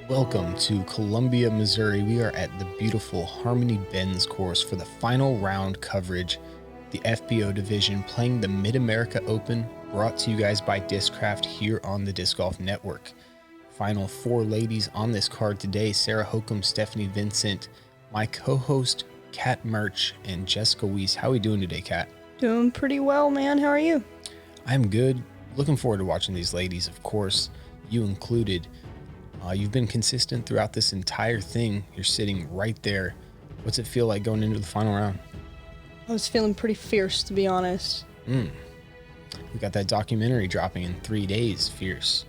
Welcome to Columbia, Missouri. We are at the beautiful Harmony Bends course for the final round coverage. The FPO division playing the Mid-America Open, brought to you guys by Discraft here on the Disc Golf Network. Final four ladies on this card today: Sarah Hokum, Stephanie Vincent, my co-host Kat Mertsch, and Jessica Weese. How are we doing today, Kat? Doing pretty well, man. How are you? I'm good. Looking forward to watching these ladies, of course, you included. You've been consistent throughout this entire thing. You're sitting right there. What's it feel like going into the final round? I was feeling pretty fierce, to be honest. We got that documentary dropping in 3 days. Fierce.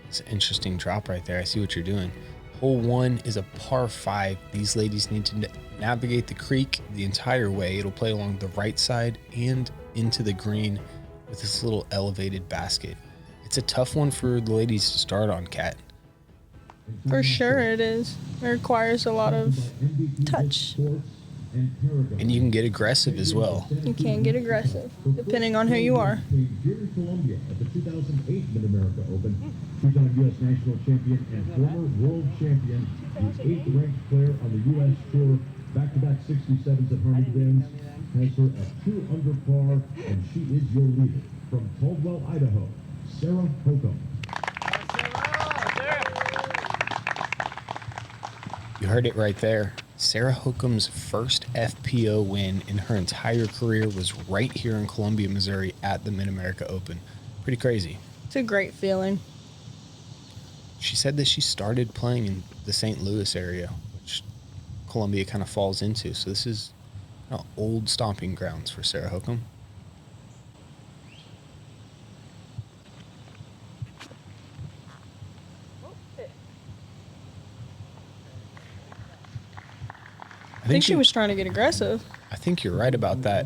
It's an interesting drop right there. I see what you're doing. Hole 1 is a par 5. These ladies need to navigate the creek the entire way. It'll play along the right side and into the green with this little elevated basket. It's a tough one for the ladies to start on, Kat. For sure it is. It requires a lot of touch. And you can get aggressive as well. You can get aggressive, depending on who you are. Here in Columbia at the 2008 Mid-America Open, two-time U.S. national champion and former world champion, the 8th-ranked player on the U.S. Tour, back-to-back 67s at Harmony Bends, has her at 2 under par, and she is your leader. From Caldwell, Idaho, Sarah Hokum. You heard it right there. Sarah Hokum's first FPO win in her entire career was right here in Columbia, Missouri at the Mid-America Open. Pretty crazy. It's a great feeling. She said that she started playing in the St. Louis area, which Columbia kind of falls into. So this is old stomping grounds for Sarah Hokum. I think she was trying to get aggressive. I think you're right about that.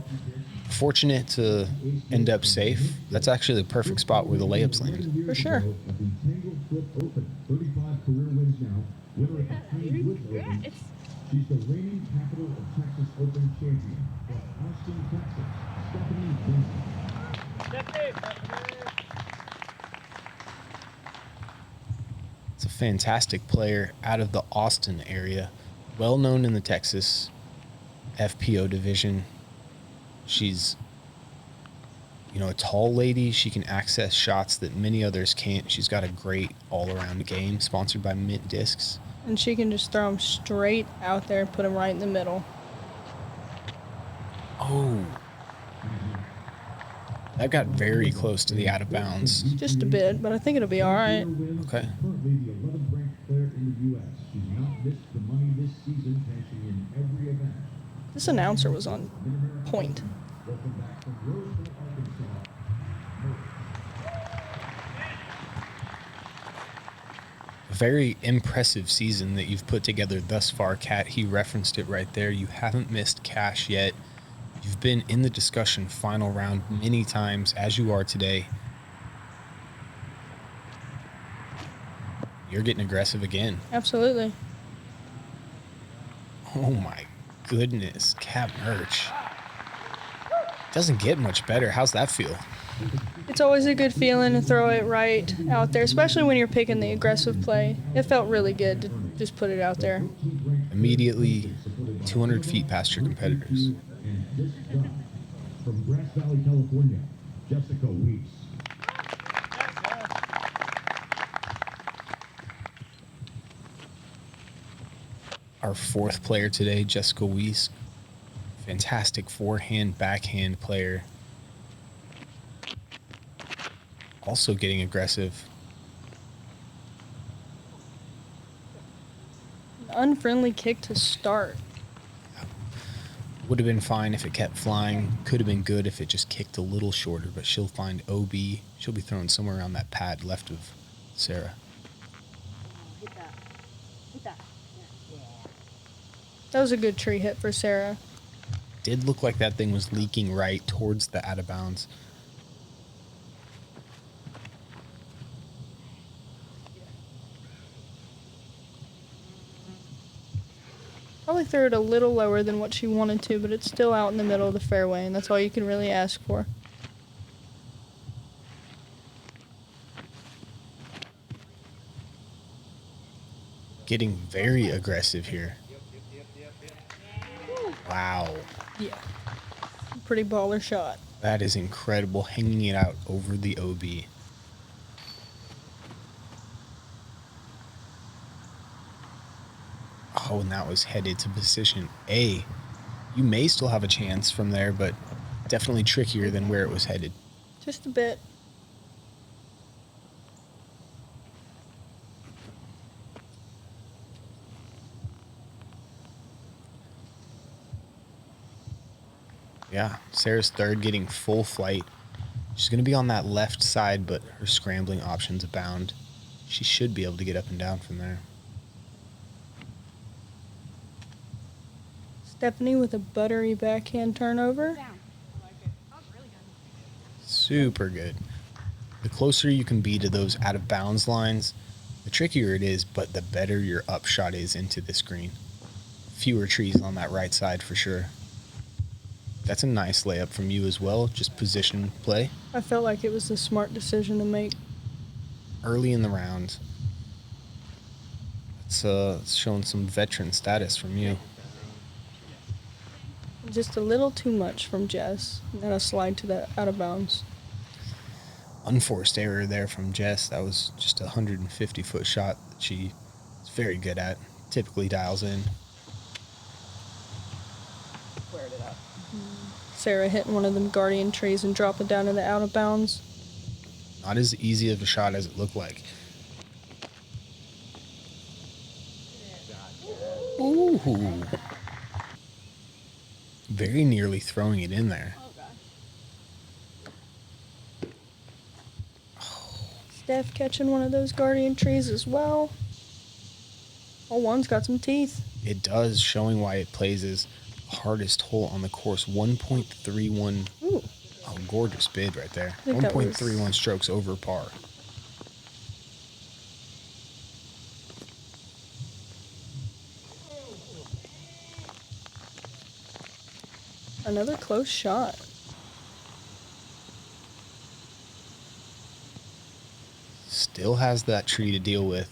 Fortunate to end up safe. That's actually the perfect spot where the layups land. For sure. She's the reigning capital of Texas Open champion from Austin, Texas, Stephanie Vincent. It's a fantastic player out of the Austin area. Well known in the Texas FPO division. She's, a tall lady. She can access shots that many others can't. She's got a great all-around game, sponsored by Mint Discs. And she can just throw them straight out there and put them right in the middle. Oh. That got very close to the out of bounds. Just a bit, but I think it'll be all right. Okay. Currently the 11th ranked player in the U.S. She's not missed the money this season, cashing in every event. This announcer was on point. Welcome back from Roseville, Arkansas. A very impressive season that you've put together thus far, Kat. He referenced it right there. You haven't missed cash yet. You've been in the discussion final round many times, as you are today. You're getting aggressive again. Absolutely. Oh my goodness, Kat Mertsch. Doesn't get much better. How's that feel? It's always a good feeling to throw it right out there, especially when you're picking the aggressive play. It felt really good to just put it out there. Immediately 200 feet past your competitors. And this done from Grass Valley, California, Jessica Weese. Our fourth player today, Jessica Weese. Fantastic forehand, backhand player. Also getting aggressive. Unfriendly kick to start. Would have been fine if it kept flying. Could have been good if it just kicked a little shorter, but she'll find OB. She'll be thrown somewhere around that pad left of Sarah. Hit that. Hit that. Yeah. That was a good tree hit for Sarah. Did look like that thing was leaking right towards the out of bounds. Probably threw it a little lower than what she wanted to, but it's still out in the middle of the fairway, and that's all you can really ask for. Getting very aggressive here. Wow. Yeah. Pretty baller shot. That is incredible, hanging it out over the OB. Oh, and that was headed to position A. You may still have a chance from there, but definitely trickier than where it was headed. Just a bit. Yeah, Sarah's third, getting full flight. She's going to be on that left side, but her scrambling options abound. She should be able to get up and down from there. Stephanie with a buttery backhand turnover. Down. I like it. That was really good. Super good. The closer you can be to those out of bounds lines, the trickier it is, but the better your upshot is into this green. Fewer trees on that right side for sure. That's a nice layup from you as well, just position play. I felt like it was the smart decision to make. Early in the round. It's showing some veteran status from you. Just a little too much from Jess. And then a slide to that out of bounds. Unforced error there from Jess. That was just a 150-foot shot that she is very good at. Typically dials in. Squared it up. Sarah hitting one of them guardian trees and dropping down to the out of bounds. Not as easy of a shot as it looked like. Ooh. Very nearly throwing it in there. Oh gosh. Steph catching one of those guardian trees as well. Oh, one's got some teeth. It does, showing why it plays as the hardest hole on the course. 1.31. Ooh. Oh, gorgeous bid right there. think that was- 1.31 strokes over par. Another close shot. Still has that tree to deal with.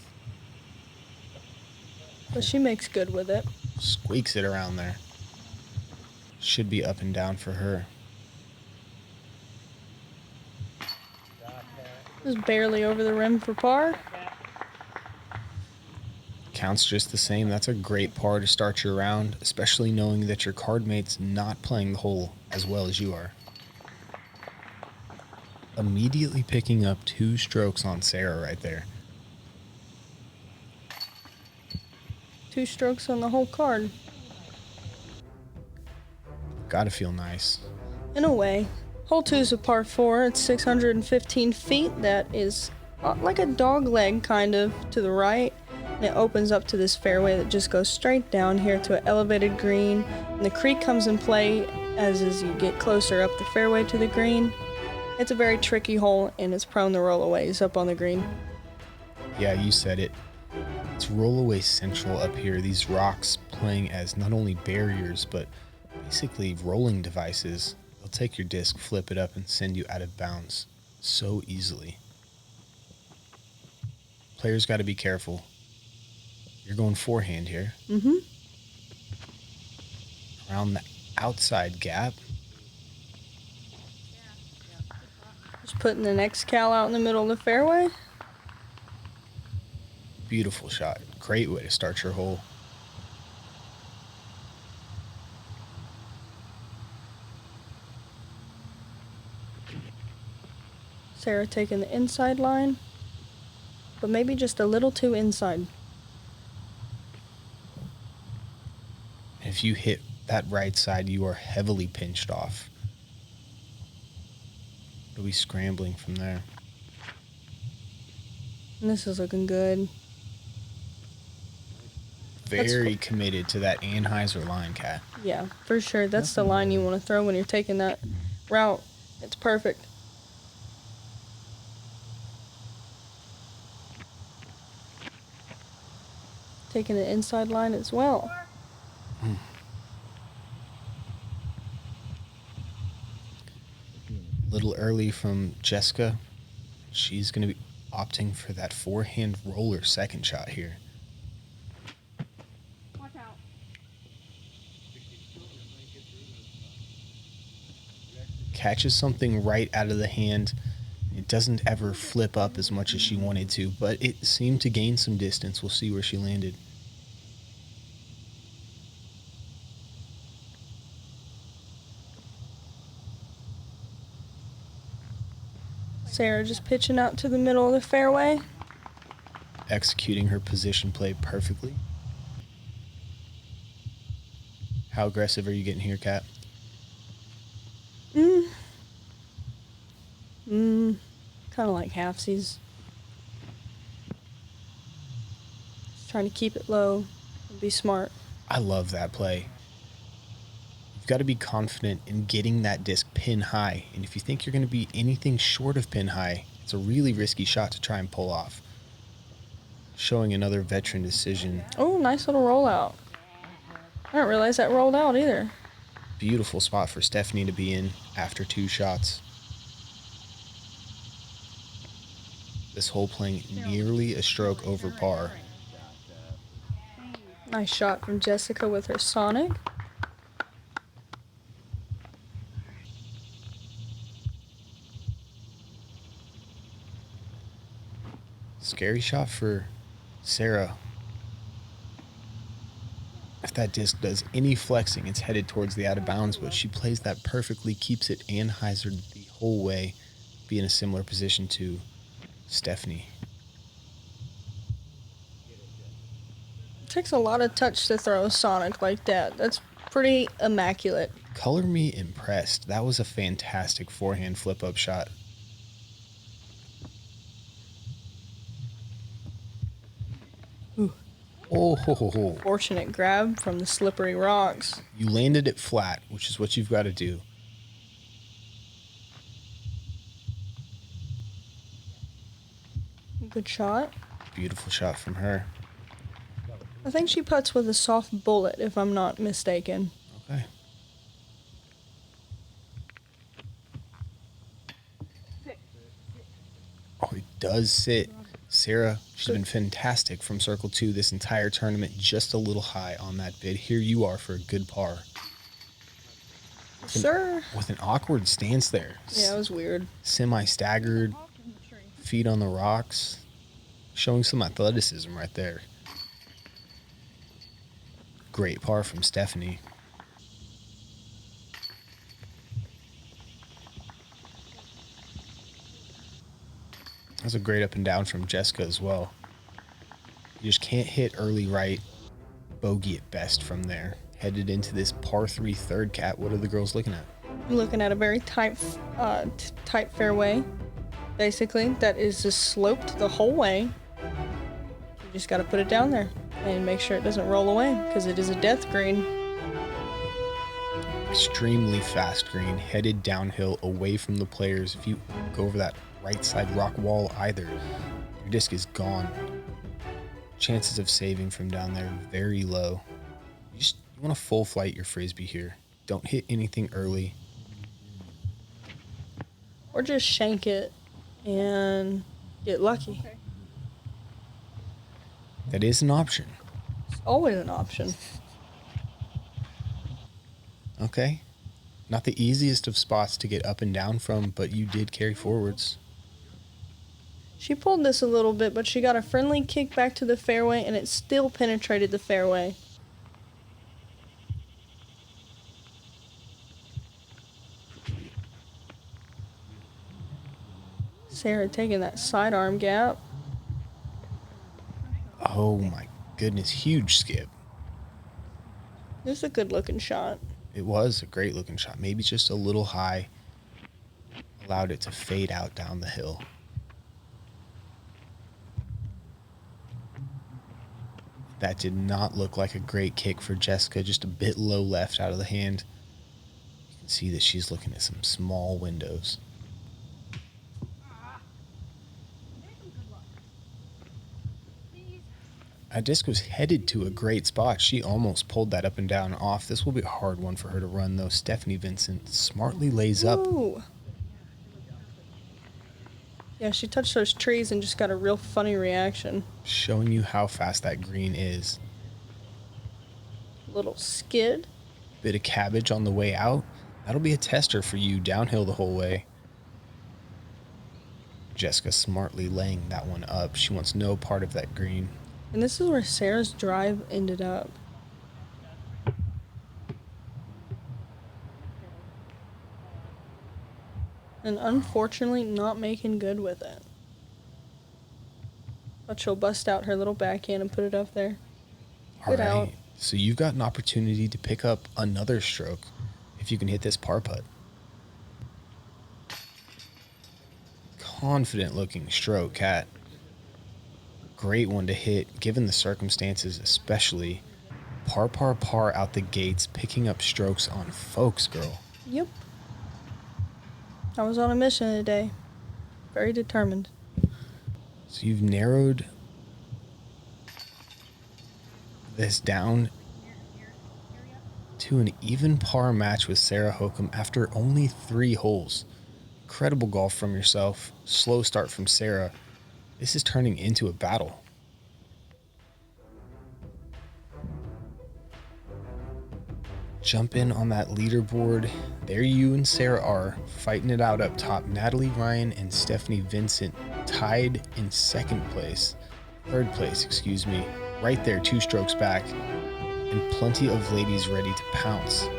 But she makes good with it. Squeaks it around there. Should be up and down for her. Just barely over the rim for par. Counts just the same. That's a great par to start your round, especially knowing that your card mate's not playing the hole as well as you are. Immediately picking up 2 strokes on Sarah right there. 2 strokes on the whole card. Gotta feel nice. In a way. Hole 2 is a par 4. It's 615 feet. That is like a dog leg kind of to the right. And it opens up to this fairway that just goes straight down here to an elevated green. And the creek comes in play as you get closer up the fairway to the green. It's a very tricky hole and it's prone to rollaways up on the green. Yeah, you said it. It's rollaway central up here. These rocks playing as not only barriers, but basically rolling devices. They'll take your disc, flip it up, and send you out of bounds so easily. Players got to be careful. You're going forehand here. Mm-hmm. Around the outside gap. Just putting the next cal out in the middle of the fairway. Beautiful shot. Great way to start your hole. Sarah taking the inside line, but maybe just a little too inside. If you hit that right side, you are heavily pinched off. You'll be scrambling from there. And this is looking good. Very committed to that Anheuser line, Kat. Yeah, for sure. That's the line you want to throw when you're taking that route. It's perfect. Taking the inside line as well. A little early from Jessica. She's going to be opting for that forehand roller second shot here. catches something right out of the hand. It doesn't ever flip up as much as she wanted to, but it seemed to gain some distance. We'll see where she landed. Sarah just pitching out to the middle of the fairway. Executing her position play perfectly. How aggressive are you getting here, Kat? Kind of like halfsies. Just trying to keep it low and be smart. I love that play. You've got to be confident in getting that disc pin high, and if you think you're going to be anything short of pin high, it's a really risky shot to try and pull off. Showing another veteran decision. Oh, nice little rollout. I didn't realize that rolled out either. Beautiful spot for Stephanie to be in after 2 shots. This hole playing nearly a stroke over par. Nice shot from Jessica with her Sonic. Scary shot for Sarah. If that disc does any flexing, it's headed towards the out of bounds, but she plays that perfectly, keeps it and hyzer the whole way, be in a similar position to Stephanie. It takes a lot of touch to throw a Sonic like that. That's pretty immaculate. Color me impressed. That was a fantastic forehand flip-up shot. Ooh. Oh, ho, ho, ho. Fortunate grab from the slippery rocks. You landed it flat, which is what you've got to do. Good shot. Beautiful shot from her. I think she putts with a soft bullet, if I'm not mistaken. Okay. Oh, it does sit. Sarah, she's been fantastic from circle 2 this entire tournament, just a little high on that bid. Here you are for a good par. Sir. With an awkward stance there. Yeah, it was weird. Semi-staggered, feet on the rocks, showing some athleticism right there. Great par from Stephanie. That was a great up and down from Jessica as well. You just can't hit early right. Bogey at best from there. Headed into this par 3 third, Cat. What are the girls looking at? I'm looking at a very tight fairway, basically, that is just sloped the whole way. You just got to put it down there and make sure it doesn't roll away, because it is a death green. Extremely fast green, headed downhill away from the players. If you go over that right side rock wall either, your disc is gone. Chances of saving from down there very low. You want to full flight your frisbee here. Don't hit anything early. Or just shank it and get lucky. That is an option. It's always an option. Okay. Not the easiest of spots to get up and down from, but you did carry forwards. She pulled this a little bit, but she got a friendly kick back to the fairway, and it still penetrated the fairway. Sarah taking that sidearm gap. Oh my goodness, huge skip. This is a good looking shot. It was a great looking shot. Maybe just a little high. Allowed it to fade out down the hill. That did not look like a great kick for Jessica. Just a bit low left out of the hand. You can see that she's looking at some small windows. That disc was headed to a great spot. She almost pulled that up and down off. This will be a hard one for her to run, though. Stephanie Vincent smartly lays up. Ooh. Yeah, she touched those trees and just got a real funny reaction. Showing you how fast that green is. Little skid. Bit of cabbage on the way out. That'll be a tester for you downhill the whole way. Jessica smartly laying that one up. She wants no part of that green. And this is where Sarah's drive ended up. And unfortunately not making good with it. But she'll bust out her little backhand and put it up there. Good out. So you've got an opportunity to pick up another stroke if you can hit this par putt. Confident looking stroke, Kat. Great one to hit given the circumstances, especially. Par, par, par out the gates, picking up strokes on folks, girl. Yep. I was on a mission today. Very determined. So you've narrowed this down to an even par match with Sarah Hokum after only 3 holes. Incredible golf from yourself. Slow start from Sarah. This is turning into a battle. Jump in on that leaderboard. There you and Sarah are, fighting it out up top. Natalie Ryan and Stephanie Vincent tied in third place, excuse me. Right there, 2 strokes back, and plenty of ladies ready to pounce.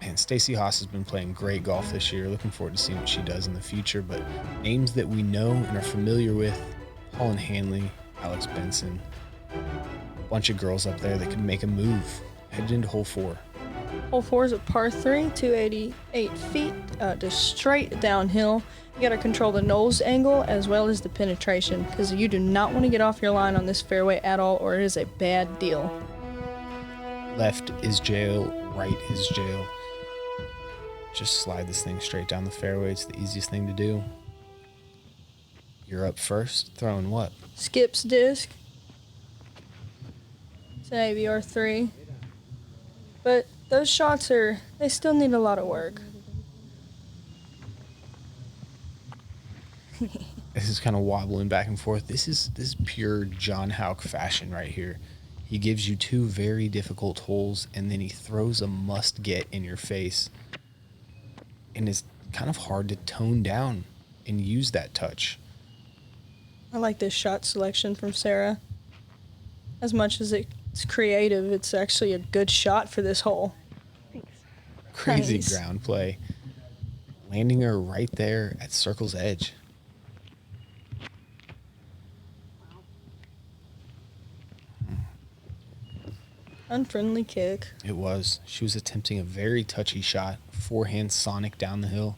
Man, Stacey Haas has been playing great golf this year. Looking forward to seeing what she does in the future, but names that we know and are familiar with, Holland Hanley, Alex Benson, a bunch of girls up there that could make a move. Headed into hole 4. Hole 4 is a par 3, 288 feet, just straight downhill. You gotta control the nose angle as well as the penetration, because you do not want to get off your line on this fairway at all, or it is a bad deal. Left is jail, right is jail. Just slide this thing straight down the fairway. It's the easiest thing to do. You're up first, throwing what? Skip's disc. It's an ABR 3. But those shots they still need a lot of work. This is kind of wobbling back and forth. This is pure John Houck fashion right here. He gives you 2 very difficult holes, and then he throws a must-get in your face. And it's kind of hard to tone down and use that touch. I like this shot selection from Sarah. As much as it's creative, it's actually a good shot for this hole. Crazy Nice. ground play. Landing her right there at circle's edge. Unfriendly kick. It was. She was attempting a very touchy shot. Forehand sonic down the hill.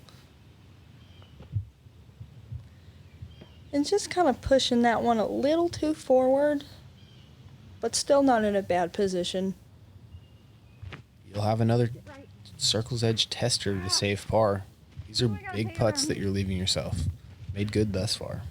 And just kind of pushing that one a little too forward, but still not in a bad position. You'll have another circle's edge tester to save par. These are big putts that you're leaving yourself. Made good thus far.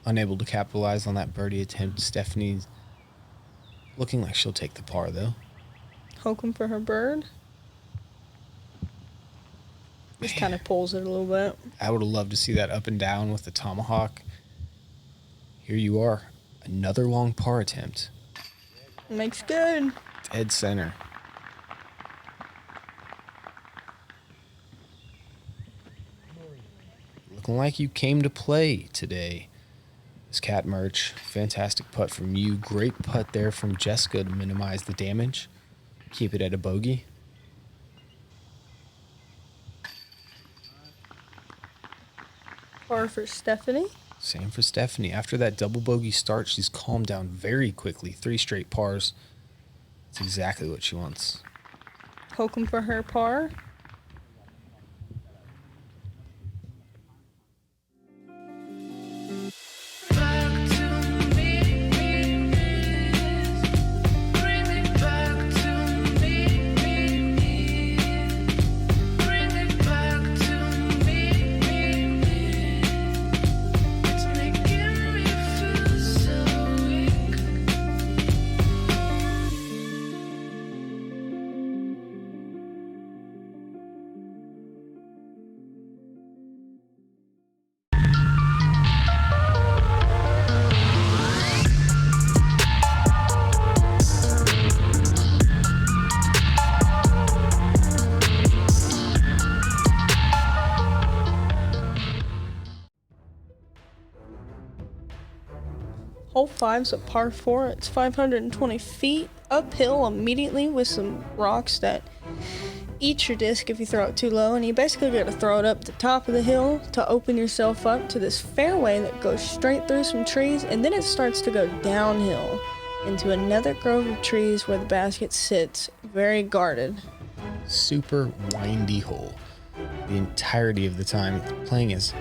Unable to capitalize on that birdie attempt. Stephanie's looking like she'll take the par, though. Hokum for her bird. Just kind of pulls it a little bit. I would have loved to see that up and down with the tomahawk. Here you are. Another long par attempt. Makes good. Dead center. Looking like you came to play today. This Kat Mertsch, fantastic putt from you. Great putt there from Jessica to minimize the damage. Keep it at a bogey. Par for Stephanie. Same for Stephanie. After that double bogey start, she's calmed down very quickly. 3 straight pars. That's exactly what she wants. Hokum for her par. Hole 5's a par 4. It's 520 feet uphill immediately with some rocks that eat your disc if you throw it too low, and you basically got to throw it up the top of the hill to open yourself up to this fairway that goes straight through some trees, and then it starts to go downhill into another grove of trees where the basket sits, very guarded. Super windy hole. The entirety of the time playing is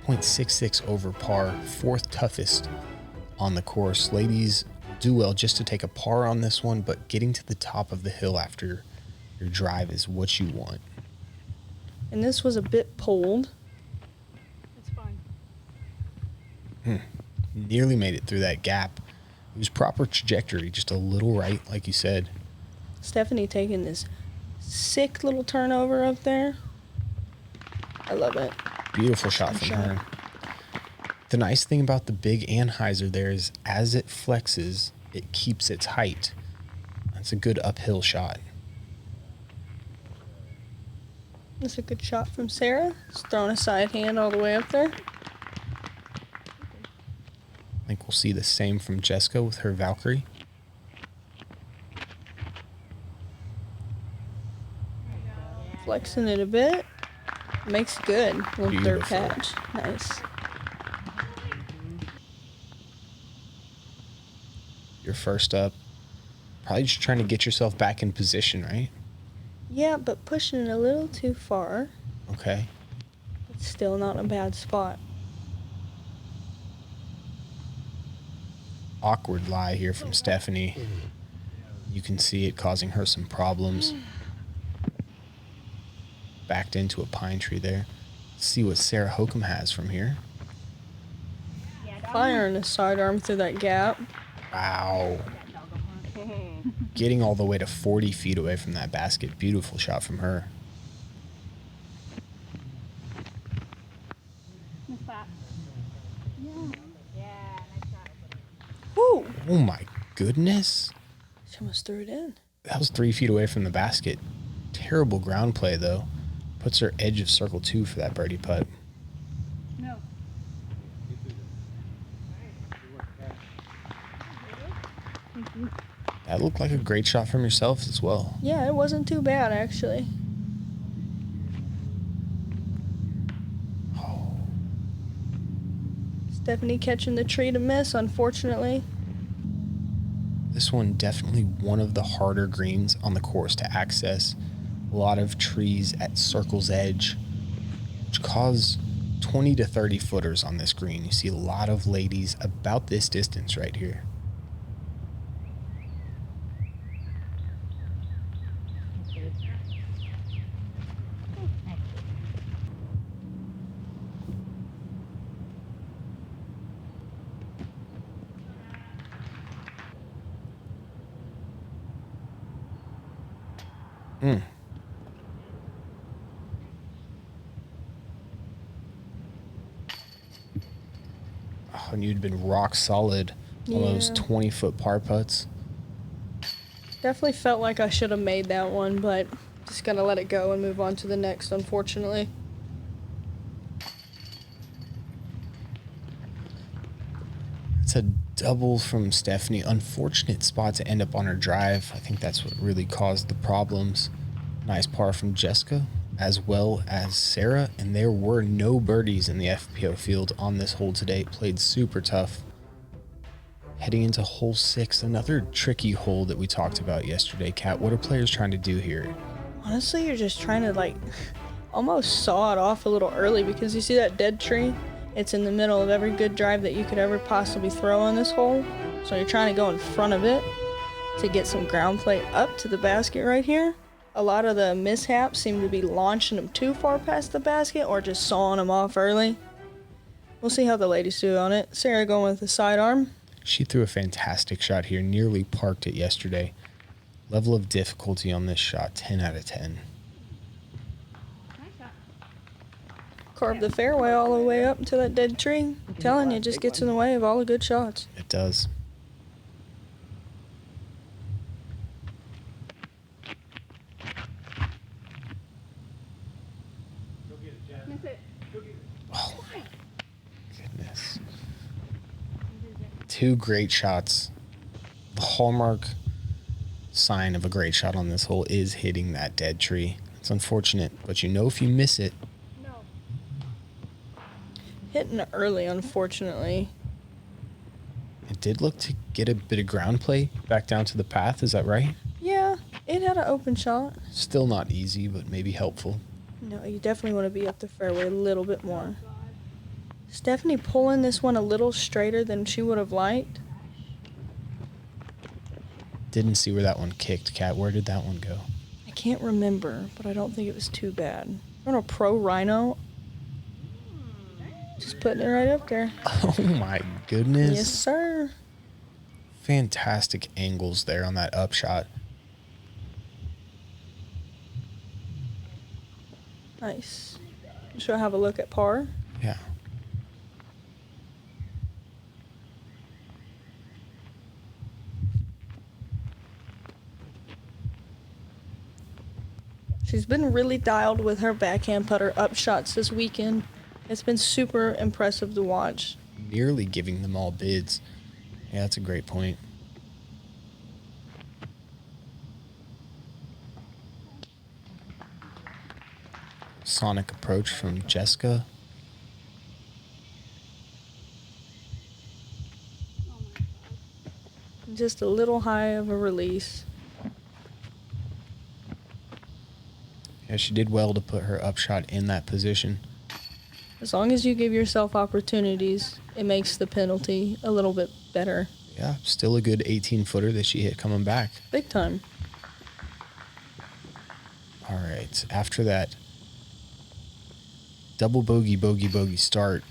.66 over par, 4th toughest on the course. Ladies, do well just to take a par on this one, but getting to the top of the hill after your drive is what you want. And this was a bit pulled. It's fine. Nearly made it through that gap. It was proper trajectory, just a little right, like you said. Stephanie taking this sick little turnover up there. I love it. Beautiful shot from her. The nice thing about the big anhyzer there is as it flexes, it keeps its height. That's a good uphill shot. That's a good shot from Sarah. Just throwing a side hand all the way up there. I think we'll see the same from Jessica with her Valkyrie. Flexing it a bit. Makes good. Little dirt Beautiful. patch. Nice. You're first up. Probably just trying to get yourself back in position, right? Yeah, but pushing it a little too far. Okay. It's still not a bad spot. Awkward lie here from Stephanie. You can see it causing her some problems. Backed into a pine tree there. Let's see what Sarah Hokum has from here. Firing a sidearm through that gap. Wow. Getting all the way to 40 feet away from that basket. Beautiful shot from her. Miss that. Yeah. Yeah, nice shot. Woo! Oh my goodness. She almost threw it in. That was 3 feet away from the basket. Terrible ground play though. Puts her edge of circle 2 for that birdie putt. No. That looked like a great shot from yourself as well. Yeah, it wasn't too bad, actually. Oh, Stephanie catching the tree to miss, unfortunately. this one definitely one of the harder greens on the course to access. A lot of trees at circle's edge, which cause 20 to 30 footers on this green. You see a lot of ladies about this distance right here. Oh, and you'd been rock solid on those Yeah. 20-foot par putts. Definitely felt like I should have made that one, but just gotta let it go and move on to the next, unfortunately. It's a double from Stephanie. Unfortunate spot to end up on her drive. I think that's what really caused the problems. Nice par from Jessica as well as Sarah. And there were no birdies in the FPO field on this hole today. Played super tough. Heading into hole 6, another tricky hole that we talked about yesterday. Kat, what are players trying to do here? Honestly, you're just trying to almost saw it off a little early, because you see that dead tree? It's in the middle of every good drive that you could ever possibly throw on this hole. So you're trying to go in front of it to get some ground play up to the basket right here. A lot of the mishaps seem to be launching them too far past the basket or just sawing them off early. We'll see how the ladies do on it. Sarah going with the sidearm. She threw a fantastic shot here, nearly parked it yesterday. Level of difficulty on this shot, 10 out of 10. Nice shot. Carved the fairway all the way up to that dead tree. I'm telling you, it just gets in the way of all the good shots. It does. Miss it. Oh my goodness. 2 great shots. The hallmark sign of a great shot on this hole is hitting that dead tree. It's unfortunate, but you know if you miss it. Hitting early, unfortunately. It did look to get a bit of ground play back down to the path. Is that right? Yeah, it had an open shot. Still not easy, but maybe helpful. No, you definitely want to be up the fairway a little bit more. Stephanie pulling this one a little straighter than she would have liked. Didn't see where that one kicked, Kat. Where did that one go? I can't remember, but I don't think it was too bad. On a pro rhino. Just putting it right up there. Oh my goodness. Yes, sir. Fantastic angles there on that upshot. Nice. Should I have a look at par? Yeah. She's been really dialed with her backhand putter upshots this weekend. It's been super impressive to watch. Nearly giving them all bids. Yeah, that's a great point. Sonic approach from Jessica. Just a little high of a release. Yeah, she did well to put her upshot in that position. As long as you give yourself opportunities, it makes the penalty a little bit better. Yeah, still a good 18-footer that she hit coming back. Big time. All right, after that double bogey start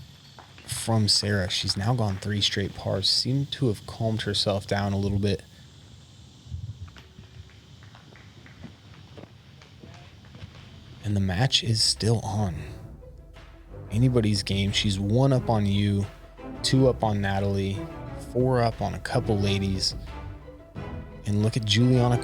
from Sarah, she's now gone 3 straight pars. Seemed to have calmed herself down a little bit. And the match is still on. Anybody's game. She's 1 up on you, 2 up on Natalie, 4 up on a couple ladies. And look at Juliana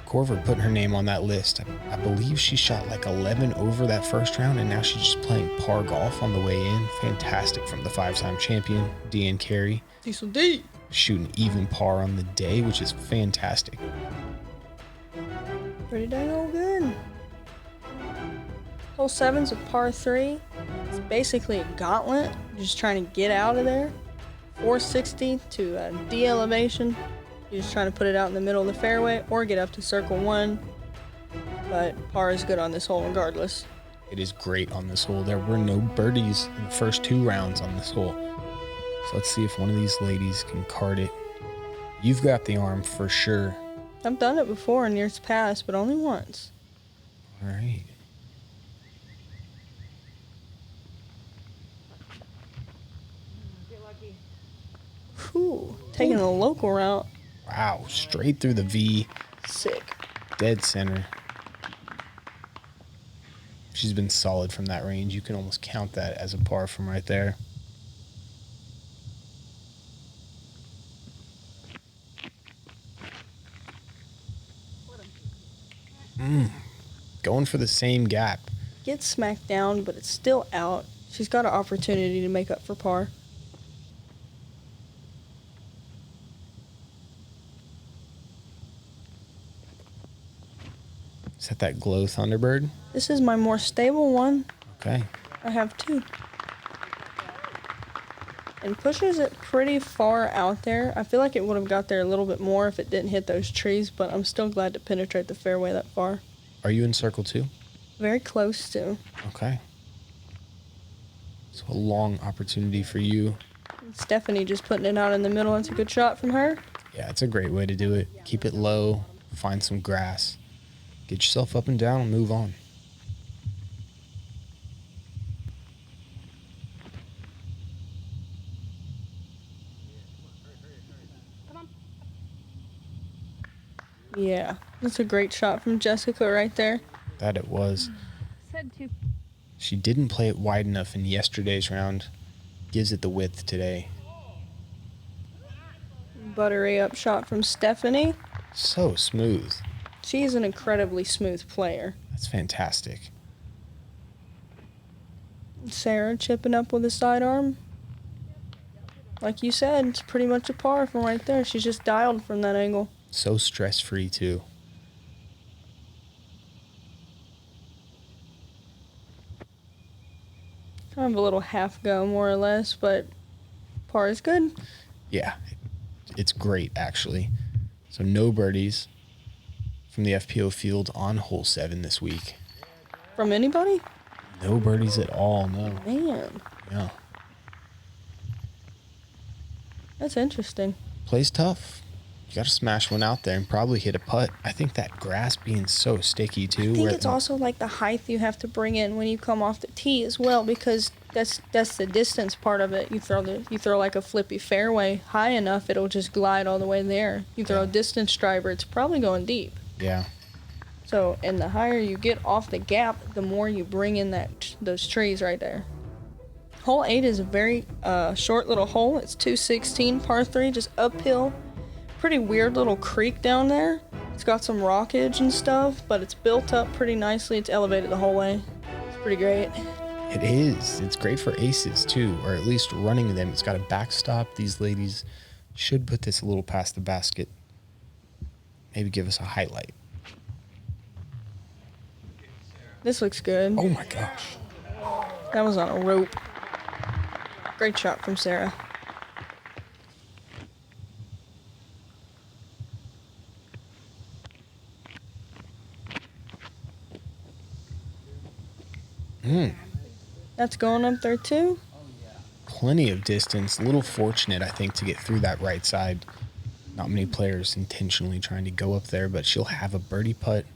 Corver putting her name on that list. I believe she shot like 11 over that first round, and now she's just playing par golf on the way in. Fantastic from the 5-time champion, Deanne Carey. Diesel D. Shooting even par on the day, which is fantastic. Pretty dang old good. Hole 7's a par 3. It's basically a gauntlet. You're just trying to get out of there. 460 to a D elevation. You're just trying to put it out in the middle of the fairway or get up to circle 1. But par is good on this hole regardless. It is great on this hole. There were no birdies in the first 2 rounds on this hole. So let's see if one of these ladies can card it. You've got the arm for sure. I've done it before in years past, but only once. All right. Whew, taking a local route. Wow, straight through the V. Sick. Dead center. She's been solid from that range. You can almost count that as a par from right there. Going for the same gap. Gets smacked down, but it's still out. She's got an opportunity to make up for par. Is that Glow Thunderbird? This is my more stable one. Okay. I have 2. And pushes it pretty far out there. I feel like it would have got there a little bit more if it didn't hit those trees, but I'm still glad to penetrate the fairway that far. Are you in circle 2? Very close to. Okay. So a long opportunity for you. Stephanie just putting it out in the middle. It's a good shot from her. Yeah, it's a great way to do it. Keep it low, find some grass, get yourself up and down, and move on. Yeah, that's a great shot from Jessica right there. That it was. Said 2. She didn't play it wide enough in yesterday's round. Gives it the width today. Buttery up shot from Stephanie. So smooth. She's an incredibly smooth player. That's fantastic. Sarah chipping up with a sidearm. Like you said, it's pretty much a par from right there. She's just dialed from that angle. So stress-free, too. Kind of a little half go, more or less, but par is good. Yeah, it's great, actually. So no birdies from the FPO field on hole 7 this week. From anybody? No birdies at all, no. Man, Yeah. that's interesting. Plays tough. You got to smash one out there and probably hit a putt. I think that grass being so sticky, too. I think it's also like the height you have to bring in when you come off the tee as well, because that's the distance part of it. You throw like a flippy fairway high enough, it'll just glide all the way there. You throw a distance driver, it's probably going deep. Yeah. So, and the higher you get off the gap, the more you bring in those trees right there. Hole 8 is a very short little hole. It's 216 par 3, just uphill. Pretty weird little creek down there. It's got some rockage and stuff, but it's built up pretty nicely. It's elevated the whole way. It's pretty great. It is. It's great for aces, too, or at least running them. It's got a backstop. These ladies should put this a little past the basket. Maybe give us a highlight. This looks good. Oh, my gosh. That was on a rope. Great shot from Sarah. That's going up there too. Plenty of distance. A little fortunate, I think, to get through that right side. Not many players intentionally trying to go up there, but she'll have a birdie putt.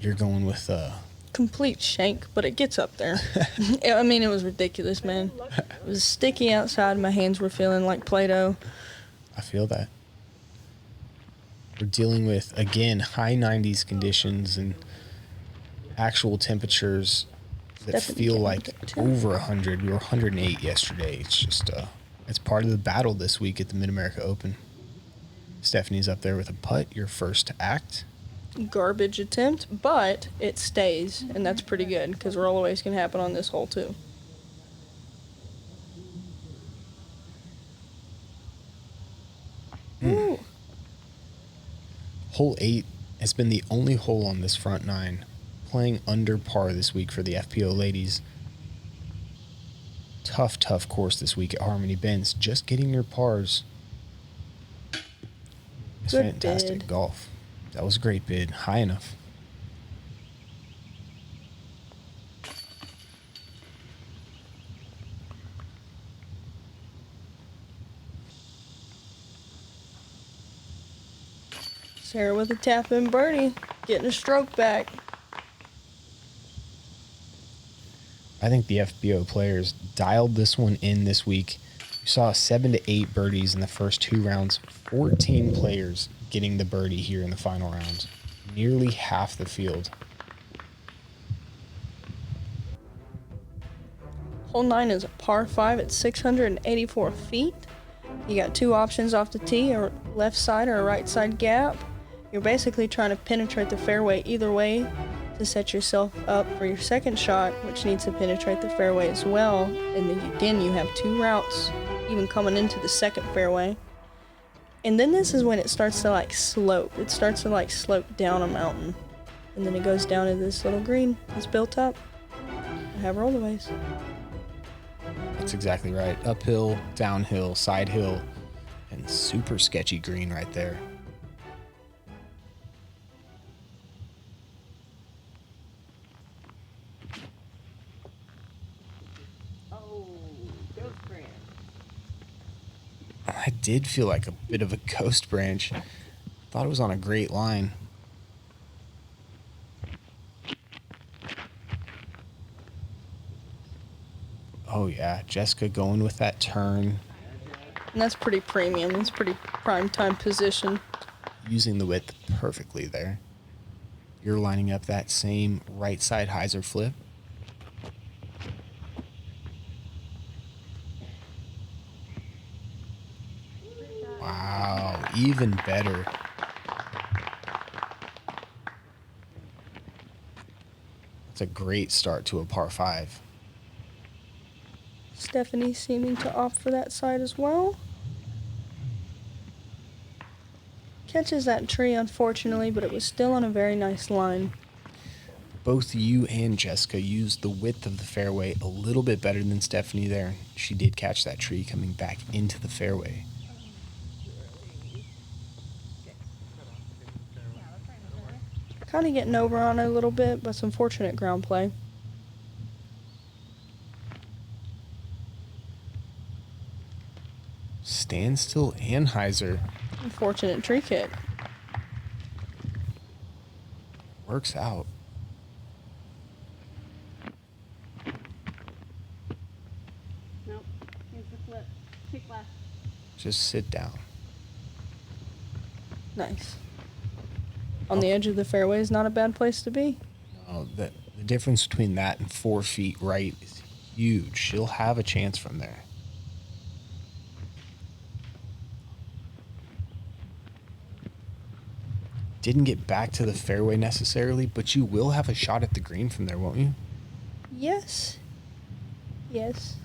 You're going with Complete shank, but it gets up there. I mean, it was ridiculous, man. It was sticky outside. My hands were feeling like Play-Doh. I feel that. We're dealing with, again, high 90s conditions and actual temperatures that Definitely feel getting like up there, too. over 100. We were 108 yesterday. It's just, it's part of the battle this week at the Mid-America Open. Stephanie's up there with a putt, your first to act. Garbage attempt, but it stays, and that's pretty good because rollaways can happen on this hole too. Ooh. Hole 8 has been the only hole on this front 9 playing under par this week for the FPO ladies. Tough course this week at Harmony Bends. Just getting your pars is Good fantastic bid. golf. That was a great bid. High enough. Sarah with a tap-in birdie, getting a stroke back. I think the FBO players dialed this one in this week. We saw 7 to 8 birdies in the first 2 rounds. 14 players getting the birdie here in the final round. Nearly half the field. Hole 9 is a par 5 at 684 feet. You got 2 options off the tee, a left side or a right side gap. You're basically trying to penetrate the fairway either way to set yourself up for your second shot, which needs to penetrate the fairway as well. And then again, you have 2 routes even coming into the second fairway. And then this is when it starts to like slope. It starts to like slope down a mountain. And then it goes down to this little green that's built up. I have rollaways. That's exactly right. Uphill, downhill, side hill, and super sketchy green right there. Oh, ghost branch. I did feel like a bit of a ghost branch. Thought it was on a great line. Oh yeah, Jessica going with that turn, And that's pretty premium. It's pretty prime time position. using the width perfectly there. You're lining up that same right side hyzer flip. Wow, even better. That's a great start to a par 5. Stephanie seeming to opt for that side as well. Catches that tree, unfortunately, but it was still on a very nice line. Both you and Jessica used the width of the fairway a little bit better than Stephanie there. She did catch that tree coming back into the fairway. Kind of getting over on it a little bit, but some fortunate ground play. Standstill and hyzer. Unfortunate tree kick. Works out. Nope. Here's the flip. Kick left. Just sit down. Nice. On the edge of the fairway is not a bad place to be. No, the difference between that and 4 feet right is huge. She'll have a chance from there. Didn't get back to the fairway necessarily, but you will have a shot at the green from there, won't you? Yes. Yes.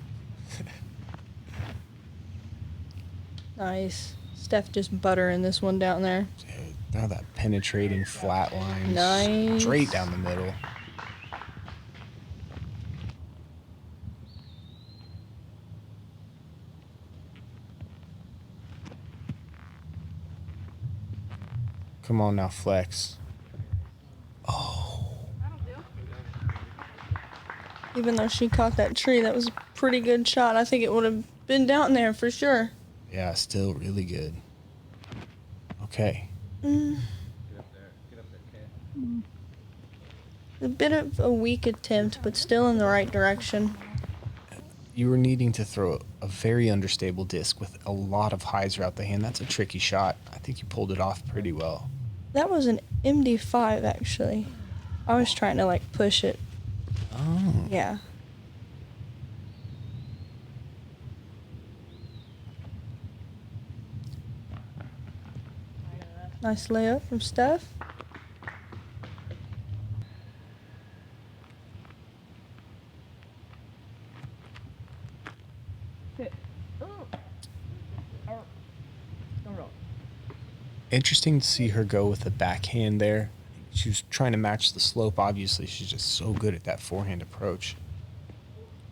Nice. Steph just buttering this one down there. Dude, now that penetrating flat line. Nice. Straight down the middle. Come on now, flex. Oh. Even though she caught that tree, that was a pretty good shot. I think it would have been down there for sure. Yeah, still really good. Okay. A bit of a weak attempt, but still in the right direction. You were needing to throw a very understable disc with a lot of highs out the hand. That's a tricky shot. I think you pulled it off pretty well. That was an MD5, actually. I was trying to, like, push it. Oh. Yeah. Nice layup from Steph. Interesting to see her go with the backhand there. She was trying to match the slope. Obviously, she's just so good at that forehand approach.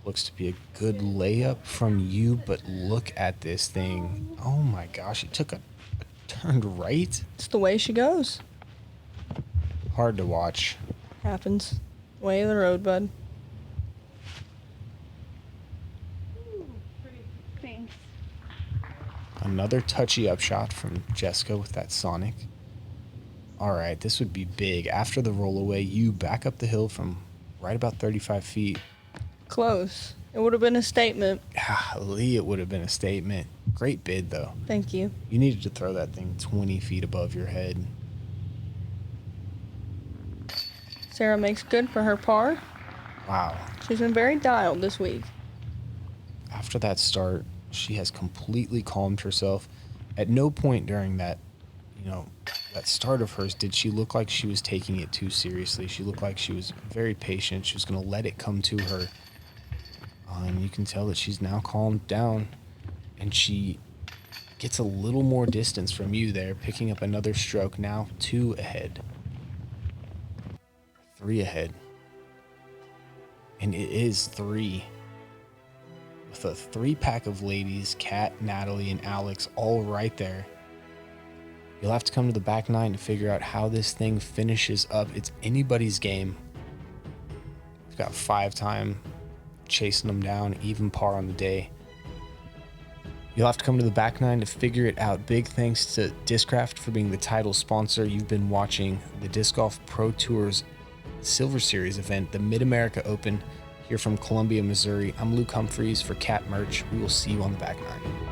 Looks to be a good layup from you, but look at this thing. Oh my gosh, it took a turned right. It's the way she goes. Hard to watch. Happens. Way of the road, bud. Thanks. Another touchy upshot from Jessica with that Sonic. All right, this would be big. After the rollaway, you back up the hill from right about 35 feet. Close. It would have been a statement. Golly, it would have been a statement. Great bid, though. Thank you. You needed to throw that thing 20 feet above your head. Sarah makes good for her par. Wow. She's been very dialed this week. After that start, she has completely calmed herself. At no point during that, that start of hers did she look like she was taking it too seriously. She looked like she was very patient. She was going to let it come to her. And you can tell that she's now calmed down. And she gets a little more distance from you there, picking up another stroke. Now 2 ahead. 3 ahead. And it is 3. With a 3-pack of ladies, Kat, Natalie, and Alex all right there. You'll have to come to the back 9 to figure out how this thing finishes up. It's anybody's game. We've got 5 time chasing them down, even par on the day. You'll have to come to the back 9 to figure it out. Big thanks to Discraft for being the title sponsor. You've been watching the Disc Golf Pro Tour's Silver Series event, the Mid-America Open, here from Columbia, Missouri. I'm Luke Humphries for Cat Mertsch. We will see you on the back 9.